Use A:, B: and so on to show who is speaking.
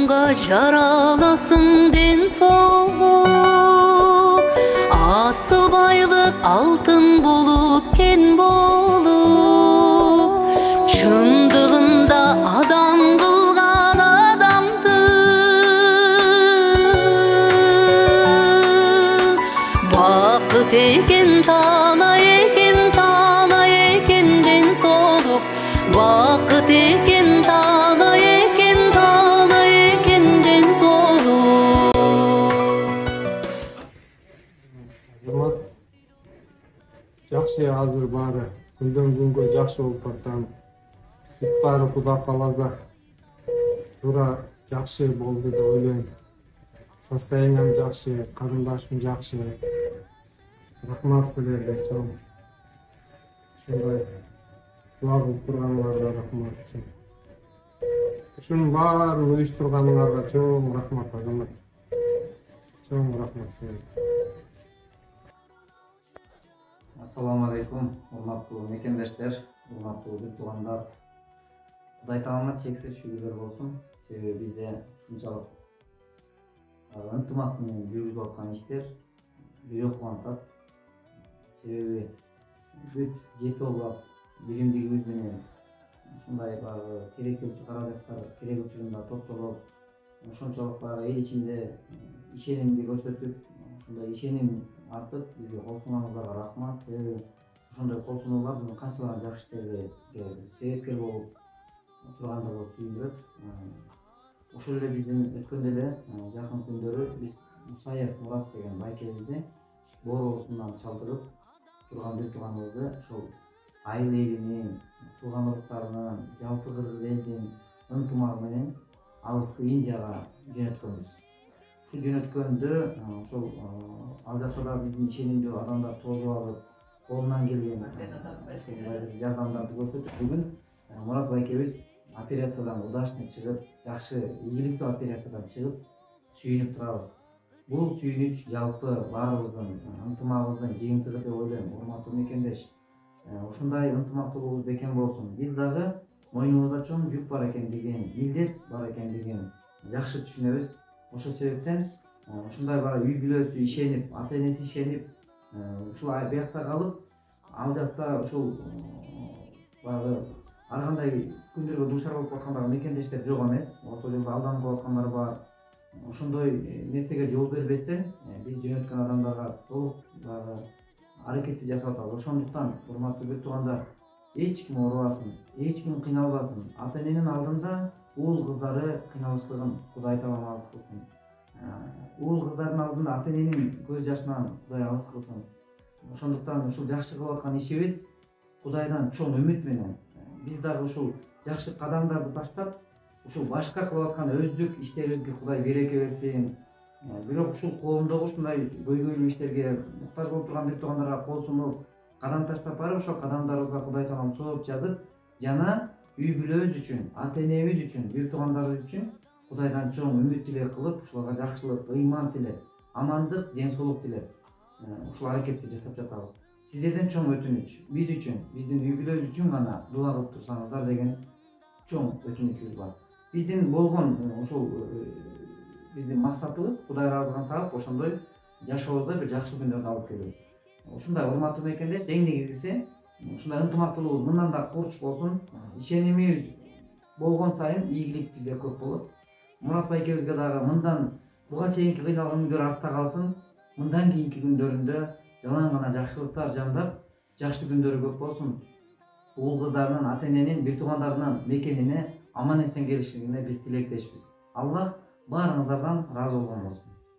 A: Canımga jaralasın den soğuk, asıl aylık altın bulup ken bolup, çındığında adam kılgan adamdı. Vakıt eken tala eken, tala ekenden soluk, vakıt eken tala eken, tala ekenden soluk.
B: Azamат, жакшы азыр баары күндөн күнгө жакшы болуп баратам. Бүт баары Кудай кааласа туура жакшы болду деп ойлойм. Состоянием жакшы, карындашым жакшы. Рахмат силерге чоң. Ушундай дуа кылып турганыңарга рахмат чоң. Ушунун баарын уюштурганыңарга чоң рахмат Азамат. Чоң рахмат силерге.
C: Assalamu alaikum, урматтуу мекендештер, урматтуу бир туугандар. Кудай таалама чексиз шүгүрлөр болсун. Себеби бизде ушунчалык ынтымак менен жүргүзүп аткан иштер жүрөк кубантат. Себеби бүт жети область биримдигибиз менен ушундай баягы керектүүчү каражаттар керек учурунда топтолуп, ошончолук баягы эл ичинде ишенимди көрсөтүп, ушундай ишеним артып бизге кол сунганыңыздарга рахмат. Себеби ошондой кол сунуулар биздин канчалаган жакшы иштерге себепкер болуп тургандыгы сүйүндүрөт. Ошол эле биздин өткөндө эле жакын күндөрү биз Мусаев Мурат деген байкебизди боор оорусунан чалдыгып турган бир тууганыбызды ошол айыл элинин, тууган уруктарынын, жалпы кыргыз элинин ынтымагы менен алыскы Индияга жөнөткөнбүз. Ушул жөнөткөндө ошол ал жакта да биздин ишенимдүү адамдар тосуп алып, колунан келген жардамдарды көрсөтүп, бүгүн Мурат байкебиз операциядан удачный чыгып, жакшы ийгиликтүү операциядан чыгып, сүйүнүп турабыз. Бул сүйүнүч жалпы баарыбыздын ынтымагыбыздын жыйынтыгы деп ойлойм, урматтуу мекендеш. Ушундай ынтымактуулугубуз бекем болсун. Биз дагы мойнубузда чоң жүк бар экендигин, милдет бар экендигин жакшы түшүнөбүз. Ошол себептен ушундай бара үй бүлөсү ишенип, ата энеси ишенип, ушул биякта калып, ал жакта ушул баягы ар кандай күндөргө дуушар болуп аткандагы мекендештер жок эмес. Орто жолдо алданып калаткандар бар. Ошондой нерсеге жол бербестен биз жөнөткөн адамдарга толук аракетти жасап атабыз. Ошондуктан урматтуу бир туугандар, эч ким оорубасын, эч ким кыйналбасын. Ата эненин алдында уул кыздары кыйналыштыгын Кудай таалам алыс кылсын. Уул кыздардын алдында ата эненин көз жашынан Кудай алыс кылсын. Ошондуктан ушул жакшы кылып аткан ишибиз Кудайдан чоң үмүт менен биз дагы ушул жакшы кадамдарды таштап, ушул башка кылып аткан өздүк иштерибизге Кудай береке берсин. Бирок ушул колундогу ушундай көйгөйлүү иштерге муктаж болуп турган бир туугандарга кол сунуп, кадам таштап барып, ошол кадамдарыбызга Кудай таалам сооп жазып, жана үй бүлөбүз үчүн, ата энебиз үчүн, бир туугандарыбыз үчүн Кудайдан чоң үмүт тилек кылып, ушуларга жакшылык, ыйман тилеп, амандык, ден соолук тилеп, ушул аракетти жасап жатабыз. Сиздерден чоң өтүнүч, биз үчүн, биздин үй бүлөбүз үчүн гана дуа кылып турсаңыздар деген чоң өтүнүчүбүз бар. Биздин болгон ушул биздин максатыбыз Кудай ыраазылыгын таап, ошондой жашообузда бир жакшы күндөрдү алып келүү. Ушундай урматтуу мекендеш, эң негизгиси ушундай ынтымактуулугубуз мындан да курч болсун. Ишенимибиз болгон сайын ийгилик бизде көп болот. Мурат байкебизге дагы мындан буга чейинки кыйналган күндөр артта калсын. Мындан кийинки күндөрүндө жалаң гана жакшылыктар жамдап, жакшы күндөрү көп болсун. Уул кыздарынын, ата эненин, бир туугандарынын мекенине аман эсен келишине биз тилектешпиз. Аллах баарыңыздардан ыраазы болгон болсун.